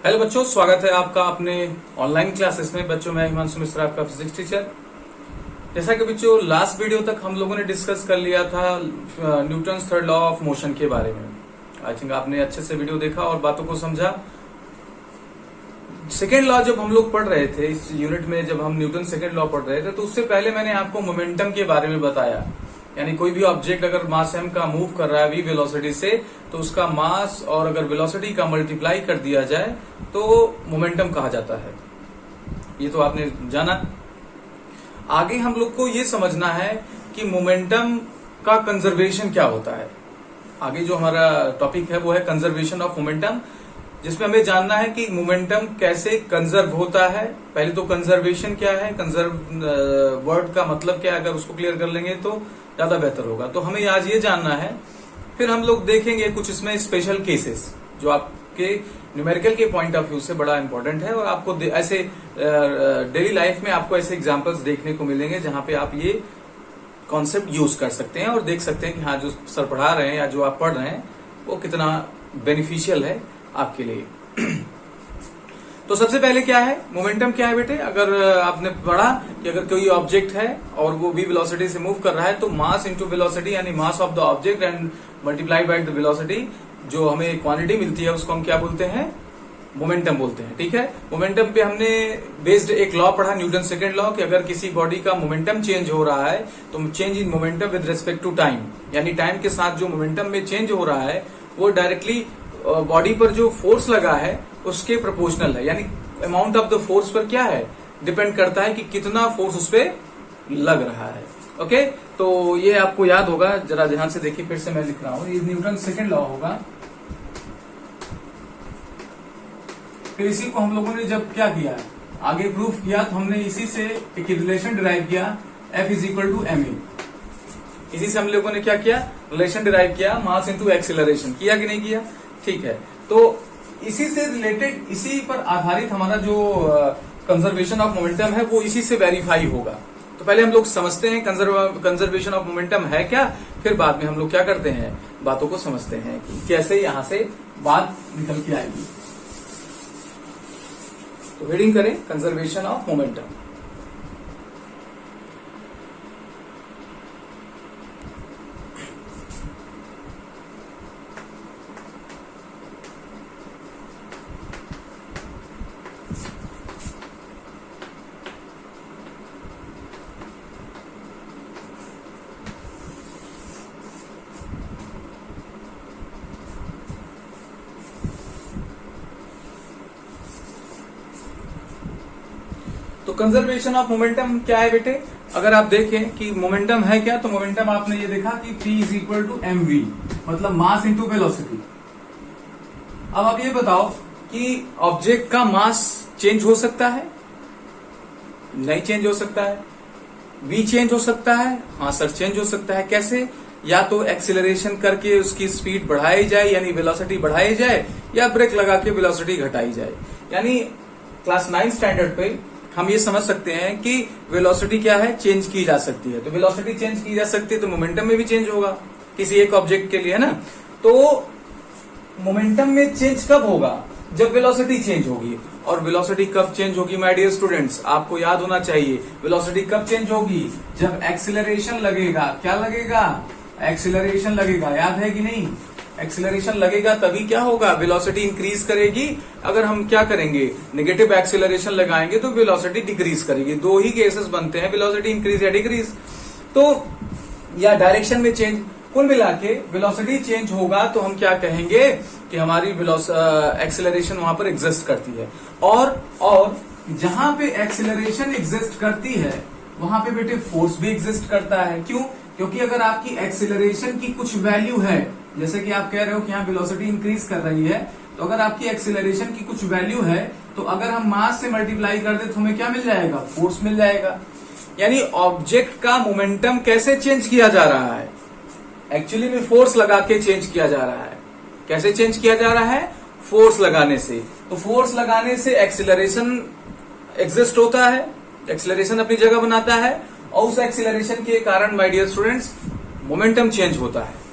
Hello बच्चों, स्वागत है आपका अपने ऑनलाइन क्लासेस में। बच्चों, मैं हिमांशु मिश्रा, आपका फिजिक्स टीचर। जैसा कि बच्चों लास्ट वीडियो तक हम लोगों ने डिस्कस कर लिया था Newton's third law of motion के बारे में। आई थिंक आपने अच्छे से वीडियो देखा और बातों को समझा। सेकेंड लॉ जब हम लोग पढ़ रहे थे इस यूनिट में, जब हम न्यूटन सेकेंड लॉ पढ़ रहे थे, तो उससे पहले मैंने आपको मोमेंटम के बारे में बताया। यानी कोई भी ऑब्जेक्ट अगर मास m का मूव कर रहा है v वेलोसिटी से, तो उसका मास और अगर वेलोसिटी का मल्टीप्लाई कर दिया जाए तो मोमेंटम कहा जाता है। ये तो आपने जाना। आगे हम लोग को ये समझना है कि मोमेंटम का कंजर्वेशन क्या होता है। आगे जो हमारा टॉपिक है वो है कंजर्वेशन ऑफ मोमेंटम, जिसमें हमें जानना है कि मोमेंटम कैसे कंजर्व होता है। पहले तो कंजर्वेशन क्या है, कंजर्व वर्ड का मतलब क्या है, अगर उसको क्लियर कर लेंगे तो ज्यादा बेहतर होगा। तो हमें आज ये जानना है। फिर हम लोग देखेंगे कुछ इसमें स्पेशल केसेस जो आपके न्यूमेरिकल के पॉइंट ऑफ व्यू से बड़ा इंपॉर्टेंट है, और आपको ऐसे डेली लाइफ में आपको ऐसे एग्जांपल्स देखने को मिलेंगे जहां पे आप ये कॉन्सेप्ट यूज कर सकते हैं और देख सकते हैं कि हाँ, जो सर पढ़ा रहे हैं या जो आप पढ़ रहे हैं वो कितना बेनिफिशियल है आपके लिए। तो सबसे पहले क्या है मोमेंटम, क्या है बेटे? अगर आपने पढ़ा कि अगर कोई ऑब्जेक्ट है और वो v वेलोसिटी से मूव कर रहा है, तो मास इंटू वेलोसिटी यानी mass of the object and multiplied by the velocity, जो हमें क्वांटिटी मिलती है उसको हम क्या बोलते हैं? मोमेंटम बोलते हैं। ठीक है। मोमेंटम पे हमने बेस्ड एक लॉ पढ़ा, न्यूटन सेकेंड लॉ, कि अगर किसी बॉडी का मोमेंटम चेंज हो रहा है तो change in momentum with respect to time, यानी टाइम के साथ जो मोमेंटम में चेंज हो रहा है वो डायरेक्टली बॉडी पर जो फोर्स लगा है उसके प्रोपोर्शनल है। यानी अमाउंट ऑफ द फोर्स पर क्या है, डिपेंड करता है कि कितना फोर्स उस पर लग रहा है। ओके, तो ये आपको याद होगा। जरा ध्यान से देखिए, फिर से मैं लिख रहा हूं। ये न्यूटन सेकेंड लॉ होगा। फिर इसी को हम लोगों ने जब क्या किया, आगे प्रूफ किया, तो हमने इसी से एक रिलेशन डिराइव किया, F is equal to ma। इसी से हम लोगों ने क्या किया, रिलेशन डिराइव किया, मास इंटू एक्सीलरेशन। किया कि नहीं किया? ठीक है। तो इसी से रिलेटेड, इसी पर आधारित हमारा जो कंजर्वेशन ऑफ मोमेंटम है वो इसी से वेरीफाई होगा। तो पहले हम लोग समझते हैं कंजर्वेशन ऑफ मोमेंटम है क्या, फिर बाद में हम लोग क्या करते हैं, बातों को समझते हैं कि कैसे यहां से बात निकल के आएगी। तो हेडिंग करें कंजर्वेशन ऑफ मोमेंटम। तो कंजर्वेशन ऑफ मोमेंटम क्या है बेटे? अगर आप देखें कि मोमेंटम है क्या, तो मोमेंटम आपने ये देखा कि P is equal to mv, मतलब मास इंटू वेलोसिटी। अब आप ये बताओ कि ऑब्जेक्ट का मास चेंज हो सकता है? नहीं चेंज हो सकता है। v चेंज हो सकता है? हाँ सर, चेंज हो सकता है। कैसे? या तो एक्सीलरेशन करके उसकी स्पीड बढ़ाई जाए, यानी वेलोसिटी बढ़ाई जाए, या ब्रेक लगा के वेलोसिटी घटाई जाए। यानी क्लास 9 स्टैंडर्ड पे हम ये समझ सकते हैं कि वेलोसिटी क्या है, चेंज की जा सकती है। तो वेलोसिटी चेंज की जा सकती है तो मोमेंटम में भी चेंज होगा किसी एक ऑब्जेक्ट के लिए, है ना। तो मोमेंटम में चेंज कब होगा? जब वेलोसिटी चेंज होगी। और वेलोसिटी कब चेंज होगी माय डियर स्टूडेंट्स? आपको याद होना चाहिए, वेलोसिटी कब चेंज होगी? जब एक्सीलरेशन लगेगा। क्या लगेगा? एक्सीलरेशन लगेगा। याद है कि नहीं? एक्सीलरेशन लगेगा तभी क्या होगा, वेलोसिटी इंक्रीज करेगी। अगर हम क्या करेंगे, नेगेटिव एक्सीलरेशन लगाएंगे तो वेलोसिटी डिक्रीज करेगी। दो ही केसेस बनते हैं, वेलोसिटी इंक्रीज या डिक्रीज, तो या डायरेक्शन में चेंज। कुल मिला के वेलोसिटी चेंज होगा तो हम क्या कहेंगे कि हमारी एक्सीलरेशन वहां पर एग्जिस्ट करती है। और जहां पे एक्सीलरेशन एग्जिस्ट करती है वहां पे बेटे फोर्स भी एग्जिस्ट करता है। क्यों? क्योंकि अगर आपकी एक्सीलरेशन की कुछ वैल्यू है, जैसे कि आप कह रहे हो कि यहाँ वेलोसिटी इंक्रीज कर रही है, तो अगर आपकी एक्सीलरेशन की कुछ वैल्यू है तो अगर हम मास से मल्टीप्लाई कर दे तो हमें क्या मिल जाएगा? फोर्स मिल जाएगा। यानी ऑब्जेक्ट का मोमेंटम कैसे चेंज किया जा रहा है? एक्चुअली में फोर्स लगा के चेंज किया जा रहा है। कैसे चेंज किया जा रहा है? फोर्स लगाने से। तो फोर्स लगाने से एक्सीलरेशन एग्जिस्ट होता है, एक्सीलरेशन अपनी जगह बनाता है, और उस एक्सीलरेशन के कारण my dear students momentum change होता है।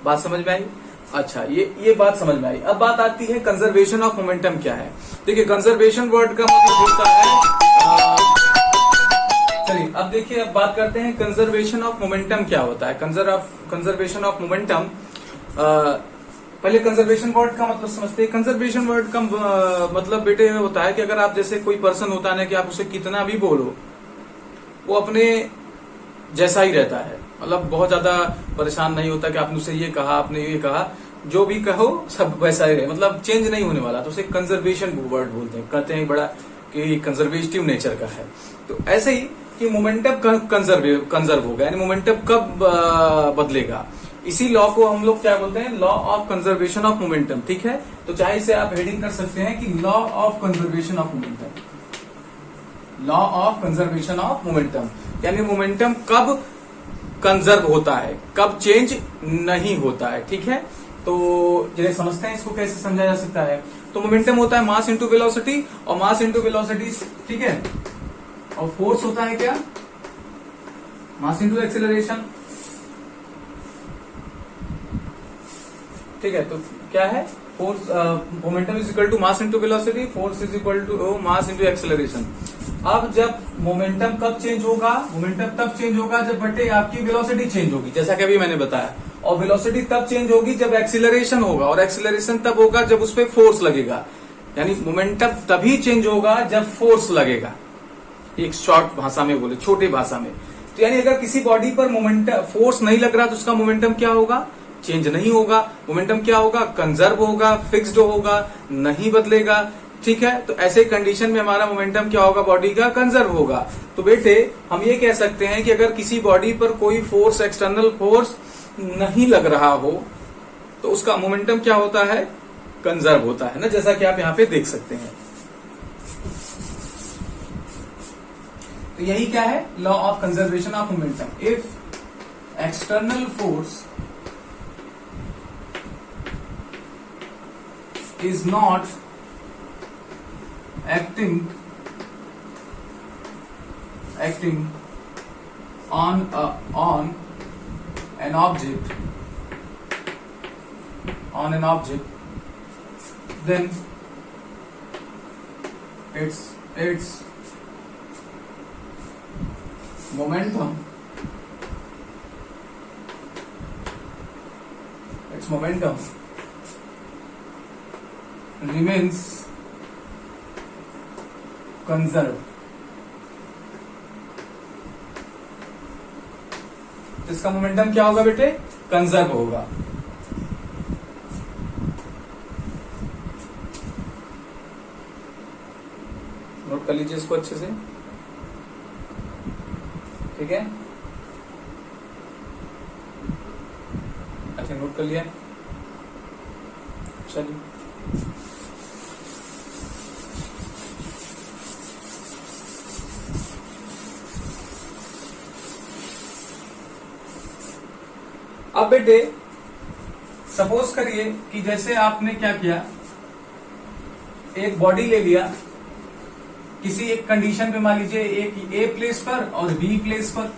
बात समझ में आई? अच्छा, ये बात समझ में आई। अब बात आती है कंजर्वेशन ऑफ मोमेंटम क्या है। देखिए कंजर्वेशन वर्ड का मतलब होता है चलिए अब देखिए, अब बात करते हैं कंजर्वेशन ऑफ मोमेंटम क्या होता है। कंजर्वेशन ऑफ मोमेंटम, पहले कंजर्वेशन वर्ड का मतलब समझते हैं। कंजर्वेशन वर्ड का मतलब बेटे होता है कि अगर आप जैसे कोई पर्सन होता है ना कि आप उसे कितना भी बोलो वो अपने जैसा ही रहता है, मतलब बहुत ज्यादा परेशान नहीं होता कि आपने उसे ये कहा, आपने ये कहा, जो भी कहो सब वैसा ही रहे, मतलब चेंज नहीं होने वाला। तो उसे कंजर्वेशन वर्ड बोलते हैं, कहते हैं बड़ा कि कंजर्वेटिव नेचर का है। तो ऐसे ही कि मोमेंटम कंजर्व होगा, यानी मोमेंटम कब बदलेगा, इसी लॉ को हम लोग क्या बोलते हैं, law of conservation of momentum. ठीक है, तो चाहे इसे आप हेडिंग कर सकते हैं कि law of conservation of momentum, law of conservation of momentum, यानी मोमेंटम कब कंजर्व होता है, कब चेंज नहीं होता है। ठीक है, तो जिन्हें समझते हैं इसको कैसे समझा जा सकता है। तो मोमेंटम होता है मास इंटू वेलोसिटी, और मास इंटू वेलोसिटी, ठीक है, और फोर्स होता है क्या, मास इंटू एक्सेलरेशन। ठीक है, तो क्या है, force, momentum is equal to mass into velocity, force is equal to mass into acceleration. अब जब मोमेंटम कब चेंज होगा, मोमेंटम तब चेंज होगा जब बटे आपकी वेलोसिटी चेंज होगी, जैसा कि अभी मैंने बताया। और वेलोसिटी तब चेंज होगी जब एक्सीलरेशन होगा, और एक्सीलरेशन तब होगा जब उस पर फोर्स लगेगा। यानी मोमेंटम तभी चेंज होगा जब फोर्स लगेगा, एक शॉर्ट भाषा में बोले, छोटी भाषा में। तो यानी अगर किसी बॉडी पर मोमेंटम फोर्स नहीं लग रहा तो उसका मोमेंटम क्या होगा, चेंज नहीं होगा। मोमेंटम क्या होगा, कंजर्व होगा, फिक्स्ड होगा, नहीं बदलेगा। ठीक है, तो ऐसे कंडीशन में हमारा मोमेंटम क्या होगा, बॉडी का कंजर्व होगा। तो बेटे हम ये कह सकते हैं कि अगर किसी बॉडी पर कोई फोर्स, एक्सटर्नल फोर्स नहीं लग रहा हो तो उसका मोमेंटम क्या होता है, कंजर्व होता है ना, जैसा कि आप यहां पे देख सकते हैं। तो यही क्या है, law of conservation of momentum. If external force is not acting on an object, then its momentum remains conserved। इसका मोमेंटम क्या होगा बेटे, कंजर्व होगा। नोट कर लीजिए इसको अच्छे से, ठीक है। अच्छा, नोट कर लिया, चलिए। अब बेटे सपोज करिए कि जैसे आपने क्या किया, एक बॉडी ले लिया किसी एक कंडीशन पे, मान लीजिए एक ए प्लेस पर और बी प्लेस पर।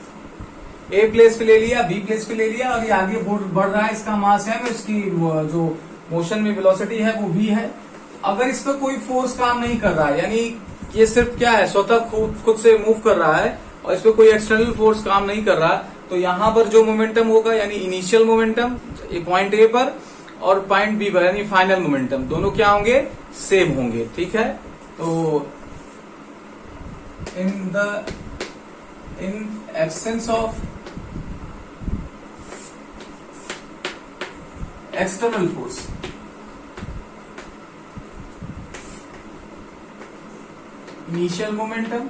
ए प्लेस पे ले लिया, बी प्लेस पे ले लिया, और ये आगे बढ़ रहा है, इसका मास है, इसकी जो मोशन में वेलोसिटी है वो v है। अगर इस पर कोई फोर्स काम नहीं कर रहा है, यानी ये सिर्फ क्या है, स्वतः खुद से मूव कर रहा है और इस पर कोई एक्सटर्नल फोर्स काम नहीं कर रहा, तो यहां पर जो मोमेंटम होगा, यानी इनिशियल मोमेंटम पॉइंट ए पर और पॉइंट बी पर, यानी फाइनल मोमेंटम, दोनों क्या होंगे, सेम होंगे। ठीक है, तो in absence of external force, initial momentum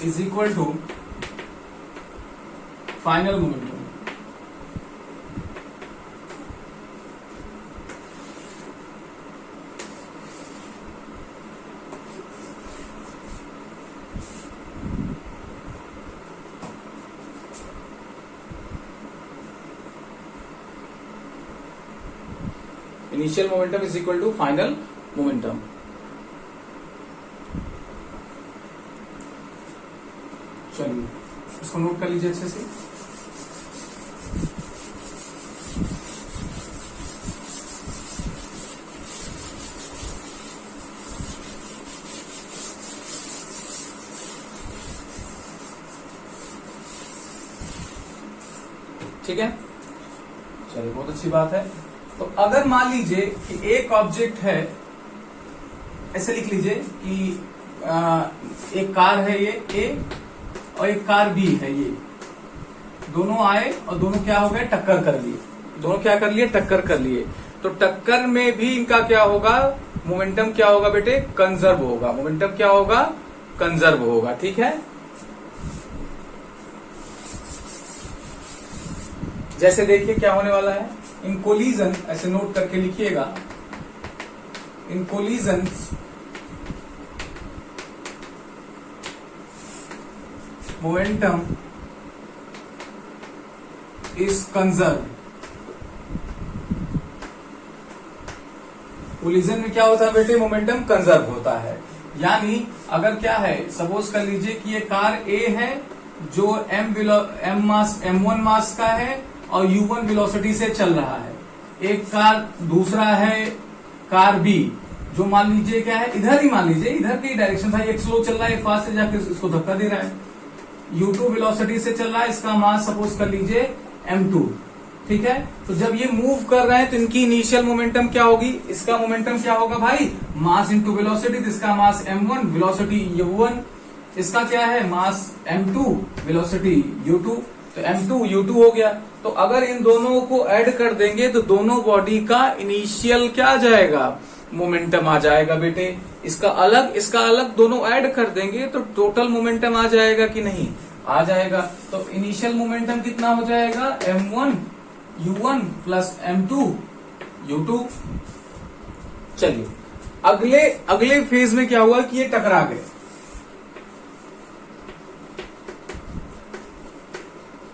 is equal to final momentum। Initial momentum is equal to final momentum। चलिए इसको नोट कर लीजिए अच्छे से। ठीक है, चलिए बहुत अच्छी बात है। तो अगर मान लीजिए कि एक ऑब्जेक्ट है, ऐसे लिख लीजिए कि एक कार है ये ए और एक कार बी है ये, दोनों आए और दोनों क्या हो गए, टक्कर कर लिए। दोनों क्या कर लिए, टक्कर कर लिए। तो टक्कर में भी इनका क्या होगा, मोमेंटम क्या होगा बेटे, कंजर्व होगा। मोमेंटम क्या होगा, कंजर्व होगा। ठीक है, जैसे देखिए क्या होने वाला है, इन कोलिजन, ऐसे नोट करके लिखिएगा, in collision momentum is conserve. Collision में क्या होता है बेटे, मोमेंटम कंजर्व होता है। यानी अगर क्या है, सपोज कर लीजिए कि ये कार ए है जो m1 मास का है और u1 वेलोसिटी से चल रहा है। एक कार दूसरा है कार बी जो मान लीजिए क्या है, इधर ही मान लीजिए, इधर की डायरेक्शन था, एक स्लो चल रहा है, फास्ट से जाकर इसको धक्का दे रहा है, u2 वेलोसिटी से चल रहा है, इसका मास सपोज कर लीजिए m2। ठीक है, तो जब ये मूव कर रहे हैं तो इनकी इनिशियल मोमेंटम क्या होगी, इसका मोमेंटम क्या होगा भाई, मास इंटू वेलोसिटी। इसका मास m1, वेलोसिटी u1, इसका क्या है, मास m2, वेलोसिटी u2, तो m2 u2 हो गया। तो अगर इन दोनों को ऐड कर देंगे तो दोनों बॉडी का इनिशियल क्या आ जाएगा, मोमेंटम आ जाएगा बेटे। इसका अलग दोनों ऐड कर देंगे तो टोटल मोमेंटम आ जाएगा कि नहीं, आ जाएगा। तो इनिशियल मोमेंटम कितना हो जाएगा, m1 u1 plus m2 u2। चलिए अगले फेज में क्या हुआ कि ये टकरा गए।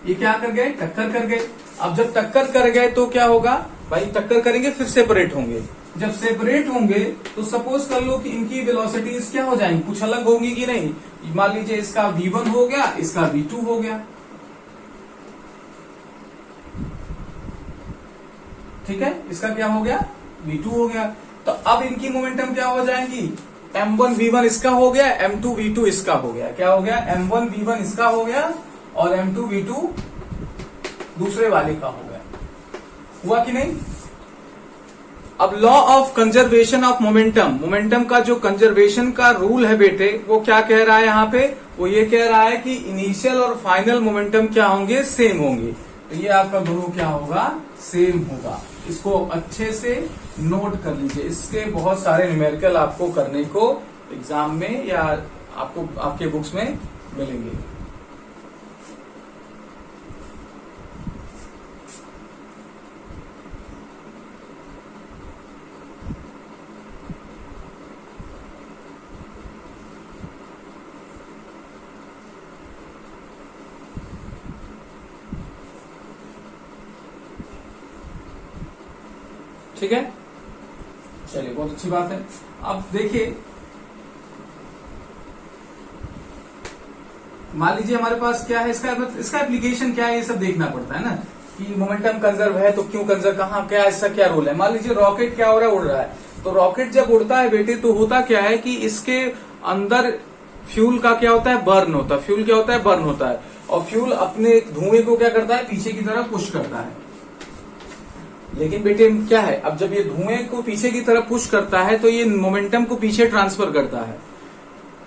ये क्या कर गए, टक्कर कर गए। अब जब टक्कर कर गए तो क्या होगा भाई, टक्कर करेंगे फिर सेपरेट होंगे। जब सेपरेट होंगे तो सपोज कर लो कि इनकी वेलोसिटीज क्या हो जाएंगी, कुछ अलग होंगी कि नहीं। मान लीजिए इसका v1 हो गया, इसका v2 हो गया। ठीक है, इसका क्या हो गया, v2 हो गया। तो अब इनकी मोमेंटम क्या हो जाएंगी, m1 v1 इसका हो गया, m2 v2 इसका हो गया। क्या हो गया, m1 v1 इसका हो गया और m2 v2 दूसरे वाले का हो गया। हुआ कि नहीं। अब law of conservation of momentum, momentum का जो कंजर्वेशन का रूल है बेटे, वो क्या कह रहा है यहाँ पे, वो ये कह रहा है कि इनिशियल और फाइनल मोमेंटम क्या होंगे, सेम होंगे। तो ये आपका दोनों क्या होगा, सेम होगा। इसको अच्छे से नोट कर लीजिए। इसके बहुत सारे न्यूमेरिकल आपको करने को एग्जाम में या आपको आपके बुक्स में मिलेंगे। ठीक है, चलिए बहुत अच्छी बात है। अब देखिए, मान लीजिए हमारे पास क्या है, इसका एप्लीकेशन क्या है, ये सब देखना पड़ता है ना कि मोमेंटम कंजर्व है तो क्यों कंजर्व, कहाँ क्या, इसका क्या रोल है। मान लीजिए रॉकेट क्या हो रहा है, उड़ रहा है। तो रॉकेट जब उड़ता है बेटे तो होता क्या है कि इसके अंदर फ्यूल का क्या होता है, बर्न होता है। फ्यूल क्या होता है, बर्न होता है। और फ्यूल अपने धुएं को क्या करता है, पीछे की तरफ पुश करता है। लेकिन बेटे क्या है, अब जब ये धुएं को पीछे की तरफ पुश करता है तो ये मोमेंटम को पीछे ट्रांसफर करता है।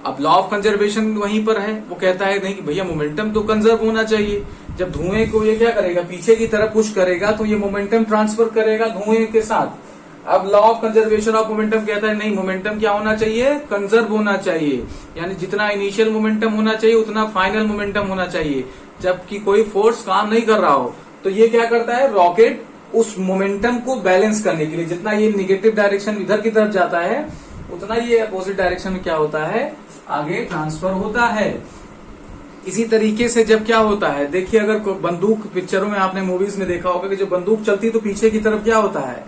अब लॉ ऑफ कंजर्वेशन वहीं पर है, वो कहता है नहीं कि भैया मोमेंटम तो कंजर्व होना चाहिए। जब धुएं को ये क्या करेगा, पीछे की तरफ पुश करेगा तो ये मोमेंटम ट्रांसफर करेगा धुएं के साथ। अब law of conservation of momentum कहता है नहीं, मोमेंटम क्या होना चाहिए, कंजर्व होना चाहिए। यानी जितना इनिशियल मोमेंटम होना चाहिए उतना फाइनल मोमेंटम होना चाहिए। जबकि कोई फोर्स काम नहीं कर रहा हो तो ये क्या करता है, रॉकेट उस मोमेंटम को बैलेंस करने के लिए जितना ये निगेटिव डायरेक्शन इधर की तरफ जाता है उतना ये अपोजिट डायरेक्शन में क्या होता है, आगे ट्रांसफर होता है। इसी तरीके से जब क्या होता है, देखिए अगर बंदूक, पिक्चरों में आपने मूवीज में देखा होगा कि जब बंदूक चलती तो पीछे की तरफ क्या होता है,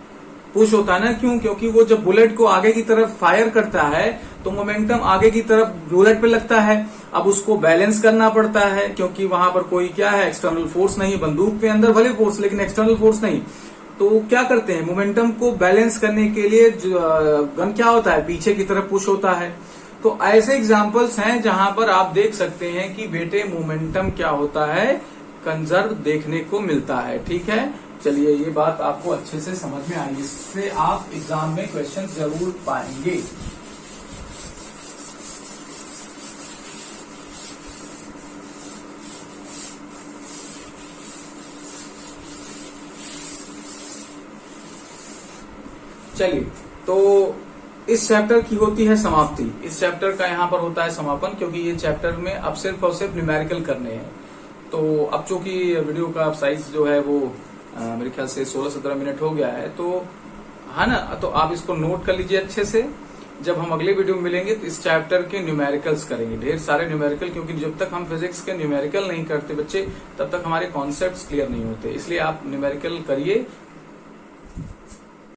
पुश होता है ना। क्यों, क्योंकि वो जब बुलेट को आगे की तरफ फायर करता है तो मोमेंटम आगे की तरफ रूलेट पे लगता है। अब उसको बैलेंस करना पड़ता है, क्योंकि वहां पर कोई क्या है, एक्सटर्नल फोर्स नहीं। बंदूक के अंदर भले फोर्स, लेकिन एक्सटर्नल फोर्स नहीं। तो क्या करते हैं, मोमेंटम को बैलेंस करने के लिए गन क्या होता है, पीछे की तरफ पुश होता है। तो ऐसे एग्जाम्पल्स हैं जहां पर आप देख सकते हैं कि बेटे मोमेंटम क्या होता है, कंजर्व देखने को मिलता है। ठीक है, चलिए ये बात आपको अच्छे से समझ में आई, इससे आप एग्जाम में क्वेश्चन जरूर पाएंगे। चलिए, तो इस चैप्टर की होती है समाप्ति। इस चैप्टर का यहाँ पर होता है समापन, क्योंकि ये चैप्टर में अब सिर्फ और सिर्फ न्यूमेरिकल करने हैं। तो अब चूंकि वीडियो का साइज जो है वो मेरे ख्याल से 16-17 मिनट हो गया है, तो है ना, तो आप इसको नोट कर लीजिए अच्छे से। जब हम अगले वीडियो में मिलेंगे तो इस चैप्टर के न्यूमेरिकल्स करेंगे, ढेर सारे न्यूमेरिकल, क्योंकि जब तक हम फिजिक्स के न्यूमेरिकल नहीं करते बच्चे, तब तक हमारे कॉन्सेप्ट्स क्लियर नहीं होते। इसलिए आप न्यूमेरिकल करिए,